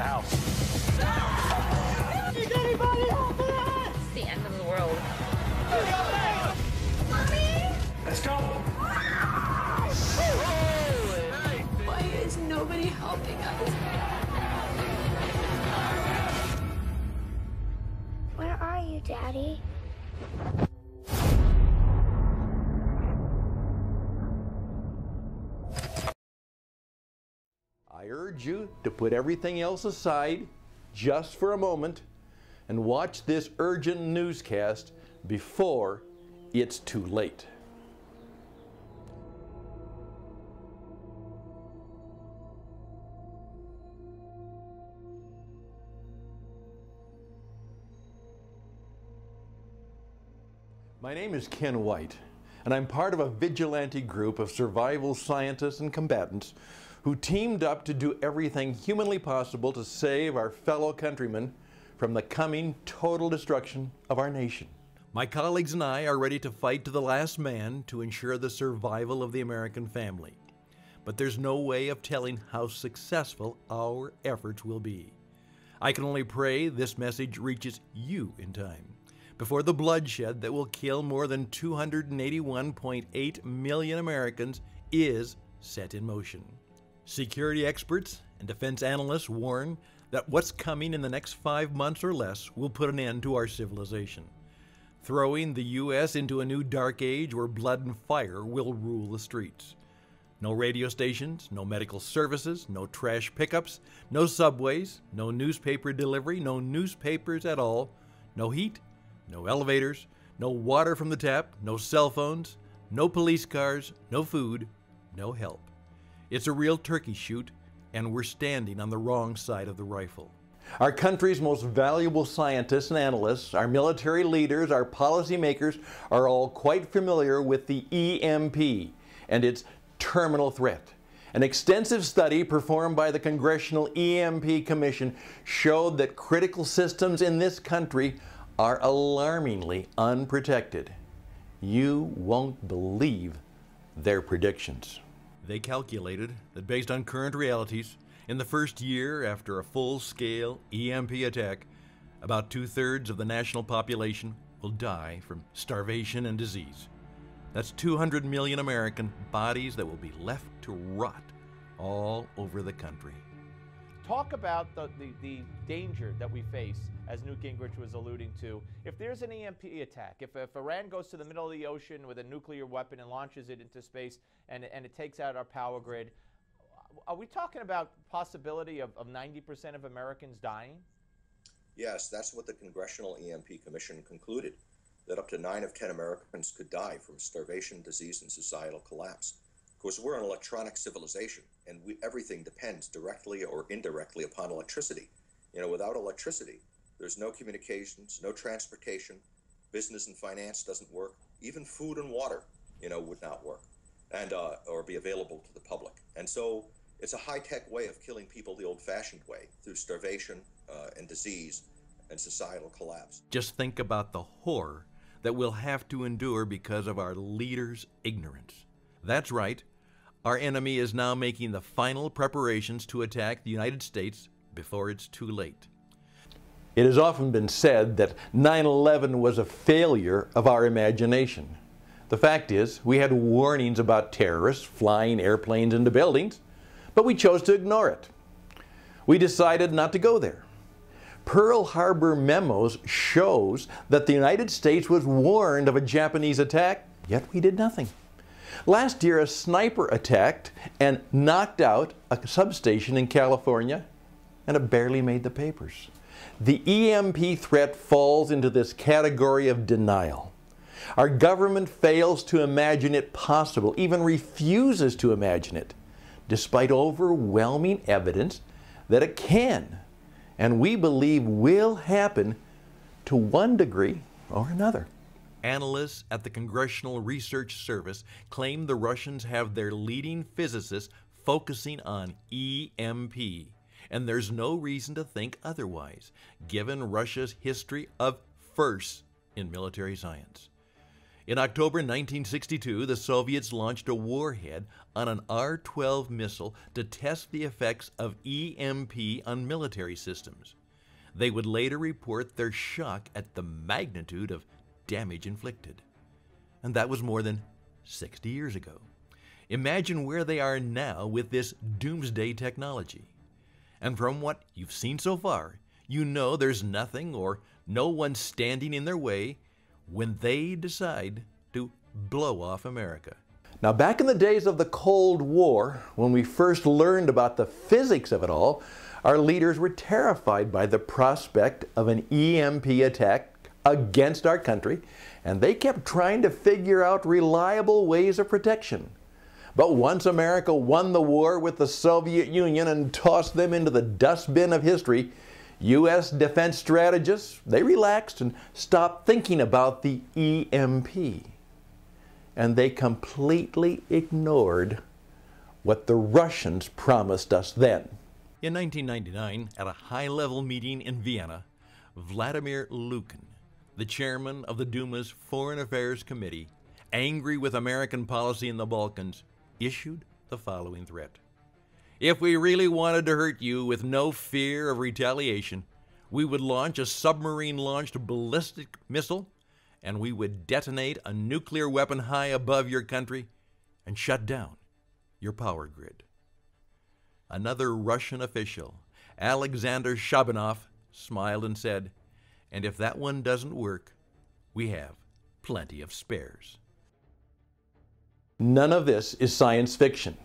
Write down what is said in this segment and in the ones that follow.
the house. Is anybody helping us? It's the end of the world. Mommy? Let's go. Why is nobody helping us? Where are you, Daddy? I urge you to put everything else aside just for a moment and watch this urgent newscast before it's too late. My name is Ken White, and I'm part of a vigilante group of survival scientists and combatants who teamed up to do everything humanly possible to save our fellow countrymen from the coming total destruction of our nation. My colleagues and I are ready to fight to the last man to ensure the survival of the American family. But there's no way of telling how successful our efforts will be. I can only pray this message reaches you in time, before the bloodshed that will kill more than 281.8 million Americans is set in motion. Security experts and defense analysts warn that what's coming in the next 5 months or less will put an end to our civilization, throwing the U.S. into a new dark age where blood and fire will rule the streets. No radio stations, no medical services, no trash pickups, no subways, no newspaper delivery, no newspapers at all, no heat, no elevators, no water from the tap, no cell phones, no police cars, no food, no help. It's a real turkey shoot, and we're standing on the wrong side of the rifle. Our country's most valuable scientists and analysts, our military leaders, our policymakers are all quite familiar with the EMP and its terminal threat. An extensive study performed by the Congressional EMP Commission showed that critical systems in this country are alarmingly unprotected. You won't believe their predictions. They calculated that based on current realities, in the first year after a full-scale EMP attack, about 2/3 of the national population will die from starvation and disease. That's 200 million American bodies that will be left to rot all over the country. Talk about the danger that we face, as Newt Gingrich was alluding to. If there's an EMP attack, if Iran goes to the middle of the ocean with a nuclear weapon and launches it into space and it takes out our power grid, are we talking about possibility of 90% of Americans dying? Yes, that's what the Congressional EMP Commission concluded, that up to 9 of 10 Americans could die from starvation, disease, and societal collapse. Of course, we're an electronic civilization, and everything depends directly or indirectly upon electricity. You know, without electricity, there's no communications, no transportation, business and finance doesn't work, even food and water, would not work, and or be available to the public. And so it's a high-tech way of killing people the old-fashioned way, through starvation and disease and societal collapse. Just think about the horror that we'll have to endure because of our leaders' ignorance. That's right. Our enemy is now making the final preparations to attack the United States before it's too late. It has often been said that 9/11 was a failure of our imagination. The fact is, we had warnings about terrorists flying airplanes into buildings, but we chose to ignore it. We decided not to go there. Pearl Harbor memos shows that the United States was warned of a Japanese attack, yet we did nothing. Last year, a sniper attacked and knocked out a substation in California, and it barely made the papers. The EMP threat falls into this category of denial. Our government fails to imagine it possible, even refuses to imagine it, despite overwhelming evidence that it can, and we believe will happen to one degree or another. Analysts at the Congressional Research Service claim the Russians have their leading physicists focusing on EMP, and there's no reason to think otherwise, given Russia's history of firsts in military science. In October 1962, the Soviets launched a warhead on an R-12 missile to test the effects of EMP on military systems. They would later report their shock at the magnitude of damage inflicted. And that was more than 60 years ago. Imagine where they are now with this doomsday technology. And from what you've seen so far, you know there's nothing or no one standing in their way when they decide to blow off America. Now, back in the days of the Cold War, when we first learned about the physics of it all, our leaders were terrified by the prospect of an EMP attack against our country, and they kept trying to figure out reliable ways of protection. But once America won the war with the Soviet Union and tossed them into the dustbin of history, U.S. defense strategists, they relaxed and stopped thinking about the EMP. And they completely ignored what the Russians promised us then. In 1999, at a high-level meeting in Vienna, Vladimir Lukin, the chairman of the Duma's Foreign Affairs Committee, angry with American policy in the Balkans, issued the following threat. If we really wanted to hurt you with no fear of retaliation, we would launch a submarine-launched ballistic missile, and we would detonate a nuclear weapon high above your country and shut down your power grid. Another Russian official, Alexander Shabanov, smiled and said, "And if that one doesn't work, we have plenty of spares." None of this is science fiction.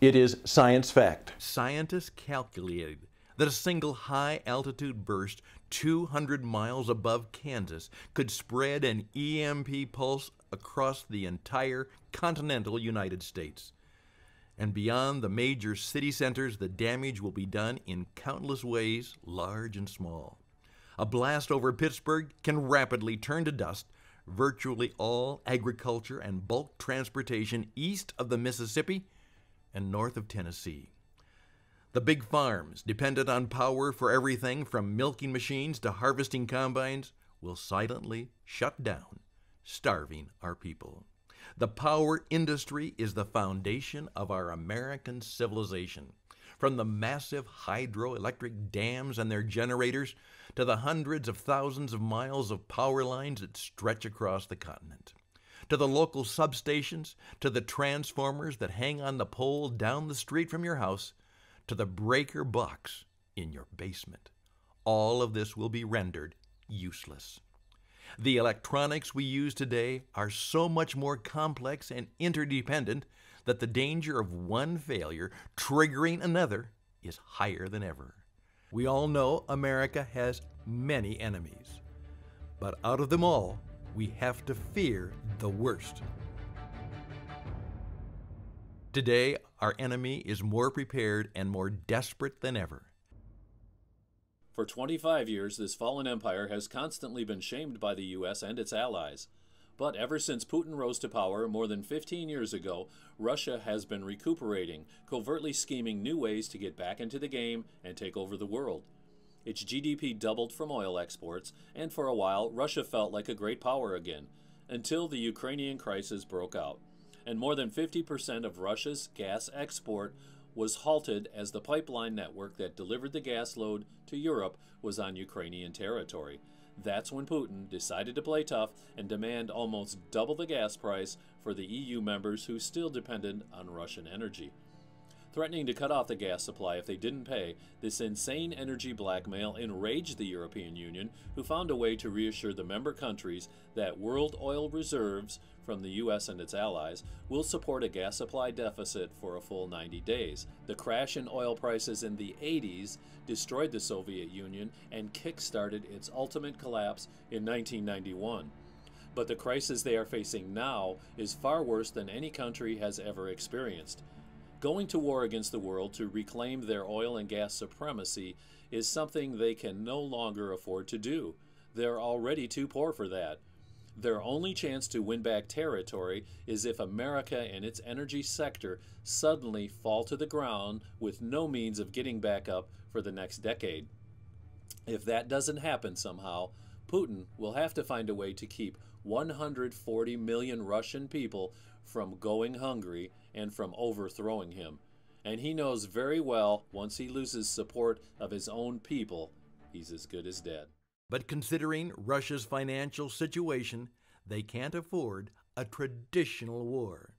It is science fact. Scientists calculated that a single high-altitude burst 200 miles above Kansas could spread an EMP pulse across the entire continental United States. And beyond the major city centers, the damage will be done in countless ways, large and small. A blast over Pittsburgh can rapidly turn to dust virtually all agriculture and bulk transportation east of the Mississippi and north of Tennessee. The big farms, dependent on power for everything from milking machines to harvesting combines, will silently shut down, starving our people. The power industry is the foundation of our American civilization. From the massive hydroelectric dams and their generators to the hundreds of thousands of miles of power lines that stretch across the continent, to the local substations, to the transformers that hang on the pole down the street from your house, to the breaker box in your basement. All of this will be rendered useless. The electronics we use today are so much more complex and interdependent that the danger of one failure triggering another is higher than ever. We all know America has many enemies, but out of them all, we have to fear the worst. Today, our enemy is more prepared and more desperate than ever. For 25 years, this fallen empire has constantly been shamed by the U.S. and its allies. But ever since Putin rose to power more than 15 years ago, Russia has been recuperating, covertly scheming new ways to get back into the game and take over the world. Its GDP doubled from oil exports, and for a while, Russia felt like a great power again, until the Ukrainian crisis broke out. And more than 50% of Russia's gas export was halted as the pipeline network that delivered the gas load to Europe was on Ukrainian territory. That's when Putin decided to play tough and demand almost double the gas price for the EU members who still depended on Russian energy. Threatening to cut off the gas supply if they didn't pay, this insane energy blackmail enraged the European Union, who found a way to reassure the member countries that world oil reserves from the U.S. and its allies will support a gas supply deficit for a full 90 days. The crash in oil prices in the 80s destroyed the Soviet Union and kick-started its ultimate collapse in 1991. But the crisis they are facing now is far worse than any country has ever experienced. Going to war against the world to reclaim their oil and gas supremacy is something they can no longer afford to do. They're already too poor for that. Their only chance to win back territory is if America and its energy sector suddenly fall to the ground with no means of getting back up for the next decade. If that doesn't happen somehow, Putin will have to find a way to keep 140 million Russian people from going hungry and from overthrowing him. And he knows very well, once he loses support of his own people, he's as good as dead. But considering Russia's financial situation, they can't afford a traditional war.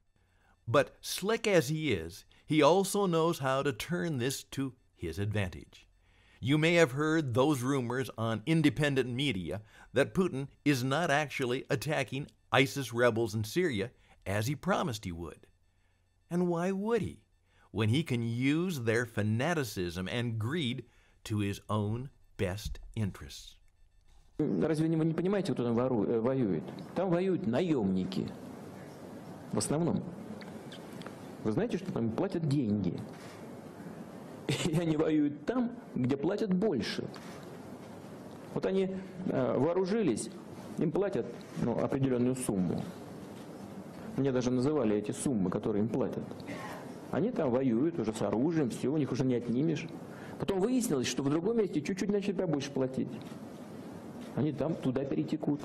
But slick as he is, he also knows how to turn this to his advantage. You may have heard those rumors on independent media that Putin is not actually attacking ISIS rebels in Syria as he promised he would. And why would he, when he can use their fanaticism and greed to his own best interests? Разве вы не понимаете, кто там воюет? Там воюют наемники. В основном. Вы знаете, что там платят деньги. И они воюют там, где платят больше. Вот они вооружились, им платят определенную сумму. Мне даже называли эти суммы, которые им платят. Они там воюют уже с оружием, все, у них уже не отнимешь. Потом выяснилось, что в другом месте чуть-чуть начали побольше платить. Они там туда перетекут.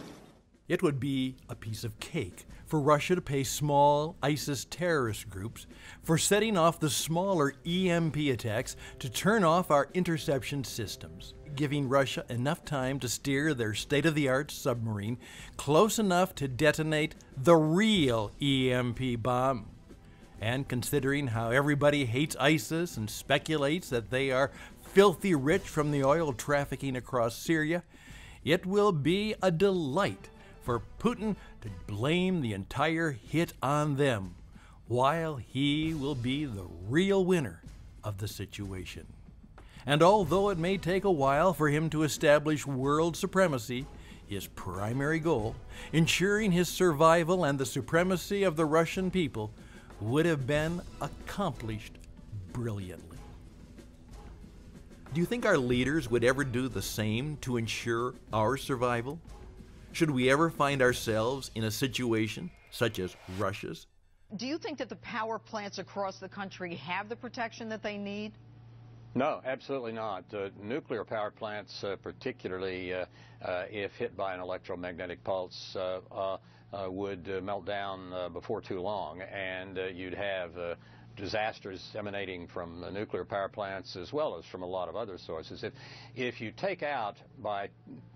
It would be a piece of cake for Russia to pay small ISIS terrorist groups for setting off the smaller EMP attacks to turn off our interception systems, giving Russia enough time to steer their state-of-the-art submarine close enough to detonate the real EMP bomb. And considering how everybody hates ISIS and speculates that they are filthy rich from the oil trafficking across Syria, it will be a delight for Putin to blame the entire hit on them, while he will be the real winner of the situation. And although it may take a while for him to establish world supremacy, his primary goal, ensuring his survival and the supremacy of the Russian people, would have been accomplished brilliantly. Do you think our leaders would ever do the same to ensure our survival? Should we ever find ourselves in a situation such as Russia's? Do you think that the power plants across the country have the protection that they need? No, absolutely not. Nuclear power plants, particularly if hit by an electromagnetic pulse, would melt down before too long, and you'd have disasters emanating from the nuclear power plants as well as from a lot of other sources. If you take out, by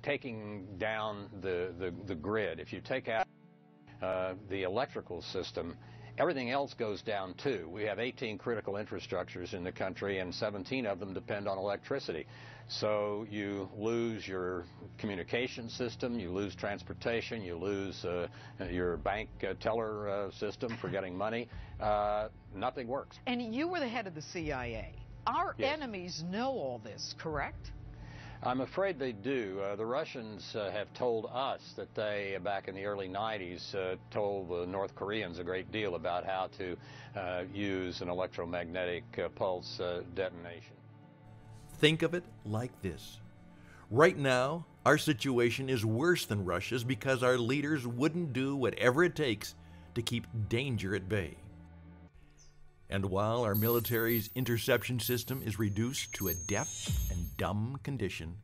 taking down the grid, if you take out the electrical system, everything else goes down too. We have 18 critical infrastructures in the country, and 17 of them depend on electricity. So you lose your communication system, you lose transportation, you lose your bank teller system for getting money. Nothing works. And you were the head of the CIA. Our Yes. enemies know all this, correct? I'm afraid they do. The Russians have told us that they, back in the early 90s, told the North Koreans a great deal about how to use an electromagnetic pulse detonation. Think of it like this. Right now, our situation is worse than Russia's because our leaders wouldn't do whatever it takes to keep danger at bay. And while our military's interception system is reduced to a deaf and dumb condition,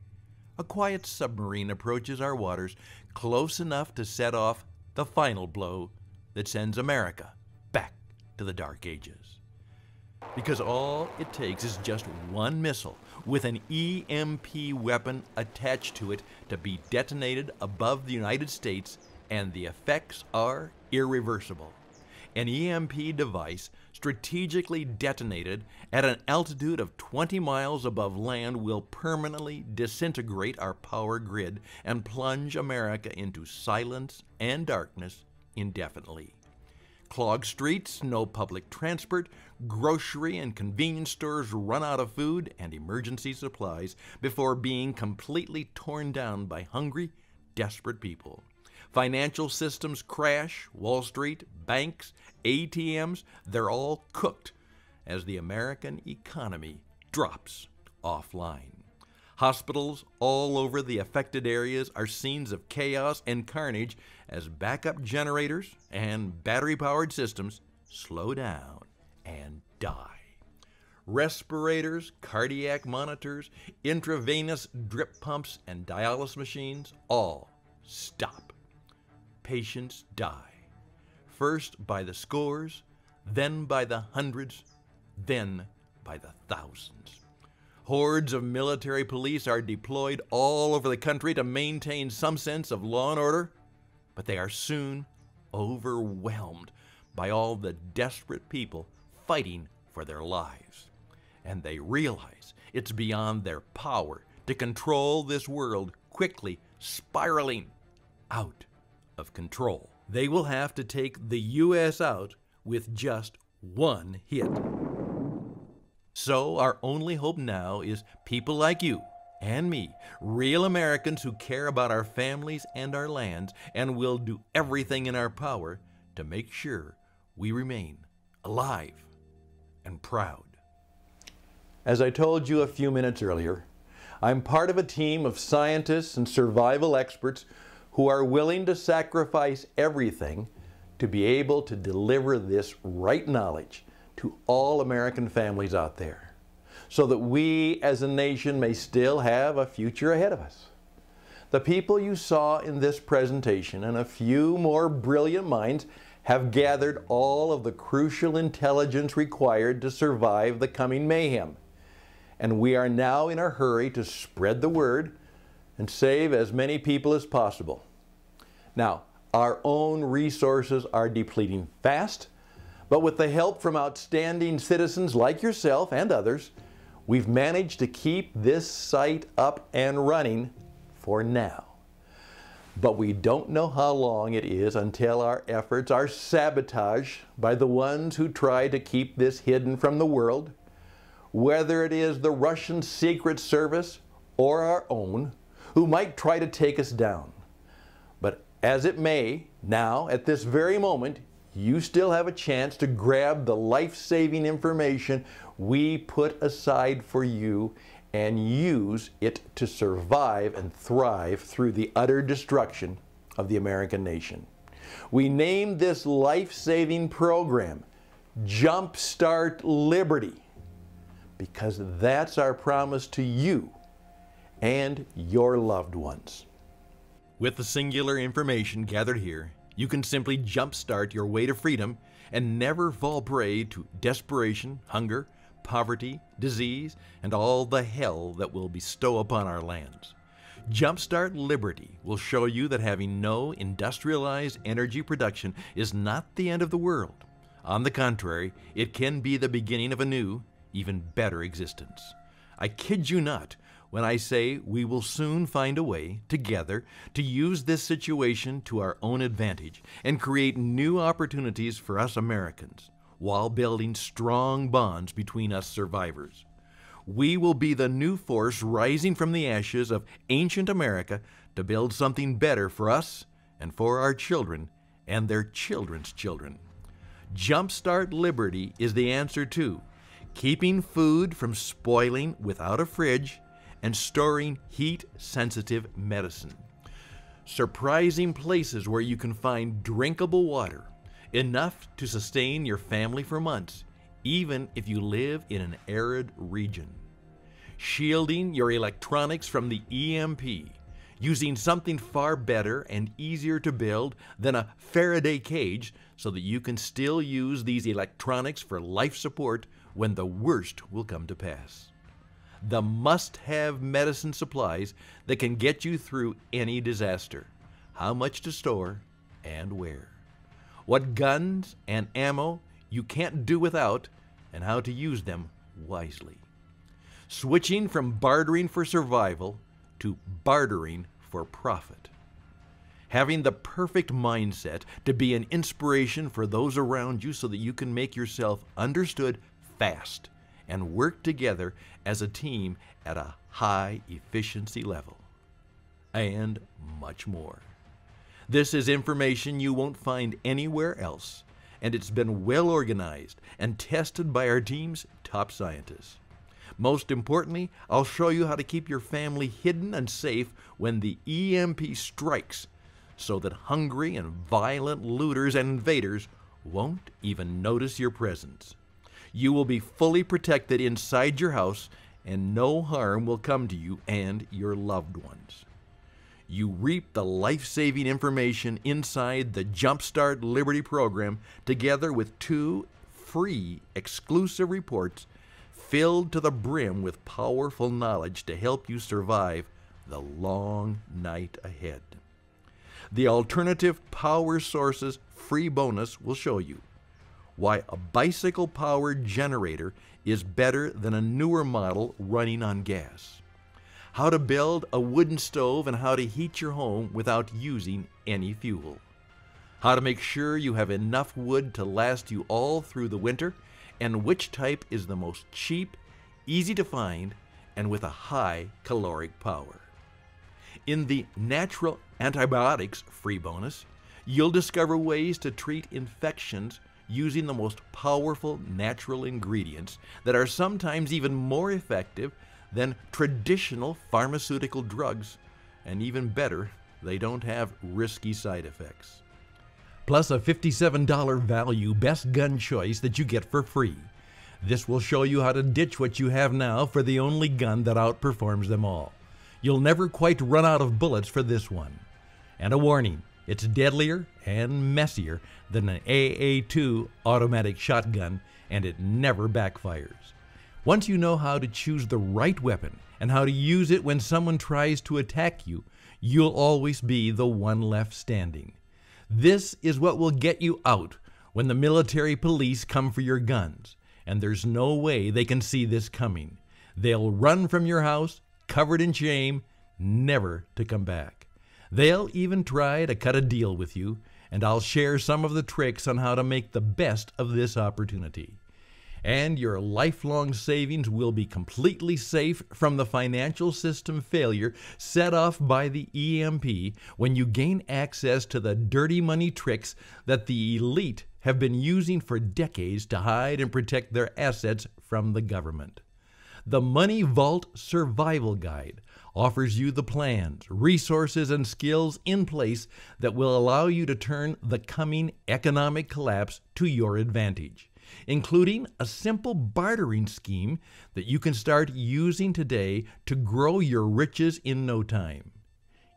a quiet submarine approaches our waters close enough to set off the final blow that sends America back to the Dark Ages. Because all it takes is just one missile with an EMP weapon attached to it to be detonated above the United States, and the effects are irreversible. An EMP device strategically detonated at an altitude of 20 miles above land will permanently disintegrate our power grid and plunge America into silence and darkness indefinitely. Clogged streets, no public transport, grocery and convenience stores run out of food and emergency supplies before being completely torn down by hungry, desperate people. Financial systems crash, Wall Street, banks, ATMs, they're all cooked as the American economy drops offline. Hospitals all over the affected areas are scenes of chaos and carnage as backup generators and battery-powered systems slow down and die. Respirators, cardiac monitors, intravenous drip pumps, and dialysis machines all stop. patients die. First by the scores, then by the hundreds, then by the thousands. Hordes of military police are deployed all over the country to maintain some sense of law and order, but they are soon overwhelmed by all the desperate people fighting for their lives. And they realize it's beyond their power to control this world quickly spiraling out of control. They will have to take the U.S. out with just one hit. So our only hope now is people like you and me, real Americans who care about our families and our lands and will do everything in our power to make sure we remain alive and proud. As I told you a few minutes earlier, I'm part of a team of scientists and survival experts who are willing to sacrifice everything to be able to deliver this right knowledge to all American families out there, so that we as a nation may still have a future ahead of us. The people you saw in this presentation and a few more brilliant minds have gathered all of the crucial intelligence required to survive the coming mayhem. And we are now in a hurry to spread the word and save as many people as possible. Now, our own resources are depleting fast, but with the help from outstanding citizens like yourself and others, we've managed to keep this site up and running for now. But we don't know how long it is until our efforts are sabotaged by the ones who try to keep this hidden from the world, whether it is the Russian Secret Service or our own, who might try to take us down. But as it may, now, at this very moment, you still have a chance to grab the life-saving information we put aside for you and use it to survive and thrive through the utter destruction of the American nation. We named this life-saving program Jumpstart Liberty, because that's our promise to you and your loved ones. With the singular information gathered here, you can simply jumpstart your way to freedom and never fall prey to desperation, hunger, poverty, disease, and all the hell that will bestow upon our lands. Jumpstart Liberty will show you that having no industrialized energy production is not the end of the world. On the contrary, it can be the beginning of a new, even better existence. I kid you not when I say we will soon find a way, together, to use this situation to our own advantage and create new opportunities for us Americans, while building strong bonds between us survivors. We will be the new force rising from the ashes of ancient America to build something better for us and for our children and their children's children. Jumpstart Liberty is the answer to keeping food from spoiling without a fridge and storing heat-sensitive medicine. Surprising places where you can find drinkable water, enough to sustain your family for months, even if you live in an arid region. Shielding your electronics from the EMP, using something far better and easier to build than a Faraday cage so that you can still use these electronics for life support when the worst will come to pass. The must-have medicine supplies that can get you through any disaster. How much to store and where. What guns and ammo you can't do without, and how to use them wisely. Switching from bartering for survival to bartering for profit. Having the perfect mindset to be an inspiration for those around you so that you can make yourself understood fast and work together as a team at a high efficiency level. And much more. This is information you won't find anywhere else, and it's been well organized and tested by our team's top scientists. Most importantly, I'll show you how to keep your family hidden and safe when the EMP strikes, so that hungry and violent looters and invaders won't even notice your presence. You will be fully protected inside your house, and no harm will come to you and your loved ones. You reap the life-saving information inside the Jumpstart Liberty program together with 2 free exclusive reports filled to the brim with powerful knowledge to help you survive the long night ahead. The Alternative Power Sources free bonus will show you why a bicycle-powered generator is better than a newer model running on gas, how to build a wooden stove and how to heat your home without using any fuel, how to make sure you have enough wood to last you all through the winter, and which type is the most cheap, easy to find, and with a high caloric power. In the Natural Antibiotics free bonus, you'll discover ways to treat infections using the most powerful natural ingredients that are sometimes even more effective than traditional pharmaceutical drugs, and even better, they don't have risky side effects. Plus a $57 value best gun choice that you get for free. This will show you how to ditch what you have now for the only gun that outperforms them all. You'll never quite run out of bullets for this one. And a warning, it's deadlier and messier than an AA2 automatic shotgun, and it never backfires. Once you know how to choose the right weapon and how to use it when someone tries to attack you, you'll always be the one left standing. This is what will get you out when the military police come for your guns, and there's no way they can see this coming. They'll run from your house, covered in shame, never to come back. They'll even try to cut a deal with you, and I'll share some of the tricks on how to make the best of this opportunity. And your lifelong savings will be completely safe from the financial system failure set off by the EMP when you gain access to the dirty money tricks that the elite have been using for decades to hide and protect their assets from the government. The Money Vault Survival Guide offers you the plans, resources, and skills in place that will allow you to turn the coming economic collapse to your advantage, including a simple bartering scheme that you can start using today to grow your riches in no time.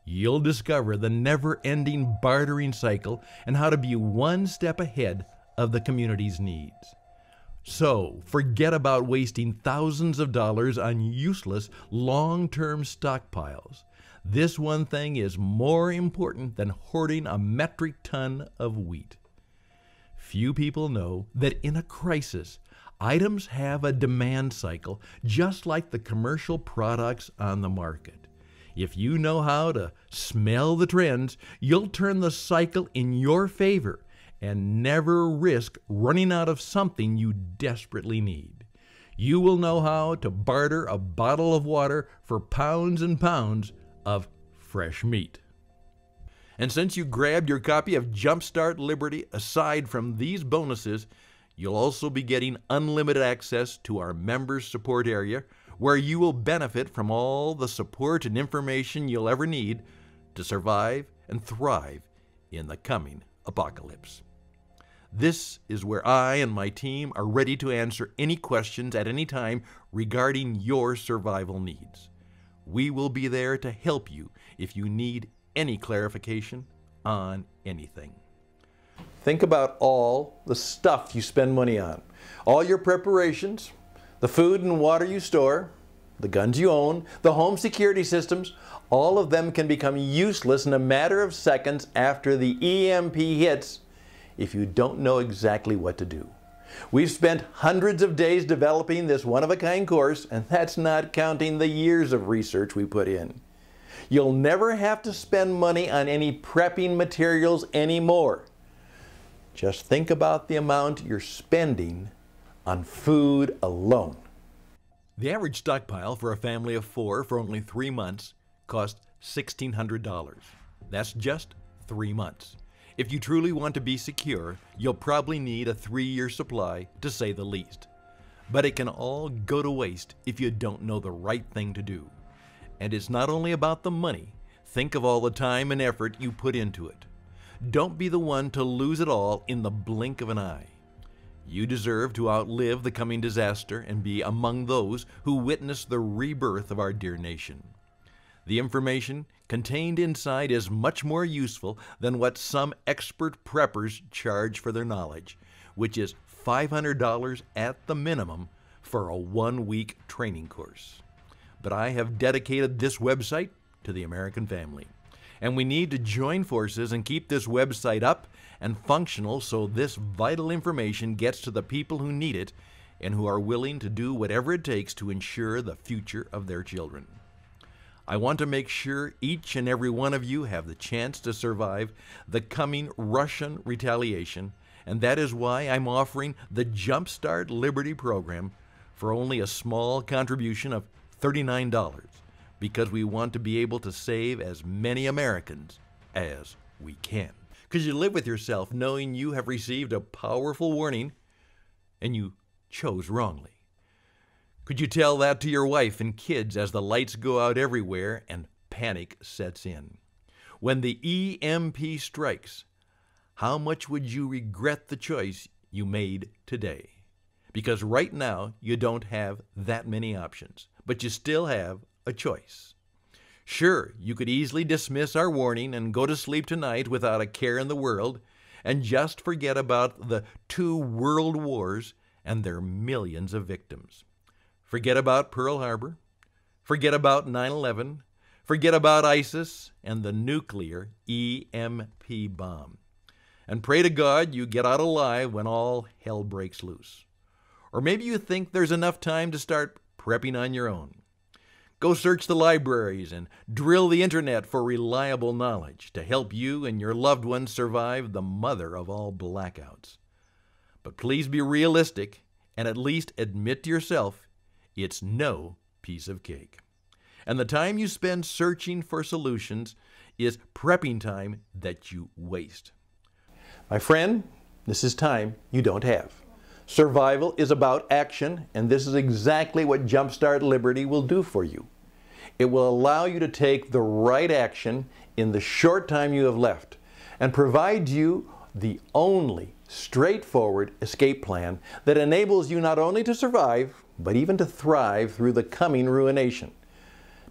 You'll discover the never-ending bartering cycle and how to be one step ahead of the community's needs. So, forget about wasting thousands of dollars on useless long-term stockpiles. This one thing is more important than hoarding a metric ton of wheat. Few people know that in a crisis, items have a demand cycle just like the commercial products on the market. If you know how to smell the trends, you'll turn the cycle in your favor and never risk running out of something you desperately need. You will know how to barter a bottle of water for pounds and pounds of fresh meat. And since you grabbed your copy of Jumpstart Liberty, aside from these bonuses, you'll also be getting unlimited access to our members support area, where you will benefit from all the support and information you'll ever need to survive and thrive in the coming apocalypse. This is where I and my team are ready to answer any questions at any time regarding your survival needs. We will be there to help you if you need any clarification on anything. Think about all the stuff you spend money on, all your preparations, the food and water you store, the guns you own, the home security systems. All of them can become useless in a matter of seconds after the EMP hits if you don't know exactly what to do. We've spent hundreds of days developing this one-of-a-kind course, and that's not counting the years of research we put in. You'll never have to spend money on any prepping materials anymore. Just think about the amount you're spending on food alone. The average stockpile for a family of 4 for only 3 months costs $1,600. That's just 3 months. If you truly want to be secure, you'll probably need a 3-year supply, to say the least. But it can all go to waste if you don't know the right thing to do. And it's not only about the money. Think of all the time and effort you put into it. Don't be the one to lose it all in the blink of an eye. You deserve to outlive the coming disaster and be among those who witness the rebirth of our dear nation. The information contained inside is much more useful than what some expert preppers charge for their knowledge, which is $500 at the minimum for a 1-week training course. But I have dedicated this website to the American family, and we need to join forces and keep this website up and functional so this vital information gets to the people who need it and who are willing to do whatever it takes to ensure the future of their children. I want to make sure each and every one of you have the chance to survive the coming Russian retaliation, and that is why I'm offering the Jumpstart Liberty program for only a small contribution of $39, because we want to be able to save as many Americans as we can. Because you live with yourself knowing you have received a powerful warning and you chose wrongly. Could you tell that to your wife and kids as the lights go out everywhere and panic sets in? When the EMP strikes, how much would you regret the choice you made today? Because right now you don't have that many options, but you still have a choice. Sure, you could easily dismiss our warning and go to sleep tonight without a care in the world and just forget about the 2 world wars and their millions of victims. Forget about Pearl Harbor, forget about 9/11, forget about ISIS and the nuclear EMP bomb. And pray to God you get out alive when all hell breaks loose. Or maybe you think there's enough time to start prepping on your own. Go search the libraries and drill the internet for reliable knowledge to help you and your loved ones survive the mother of all blackouts. But please be realistic and at least admit to yourself it's no piece of cake. And the time you spend searching for solutions is prepping time that you waste. My friend, this is time you don't have. Survival is about action, and this is exactly what Jumpstart Liberty will do for you. It will allow you to take the right action in the short time you have left and provide you the only straightforward escape plan that enables you not only to survive, but even to thrive through the coming ruination.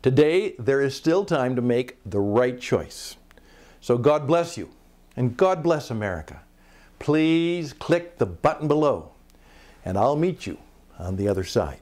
Today, there is still time to make the right choice. So God bless you, and God bless America. Please click the button below, and I'll meet you on the other side.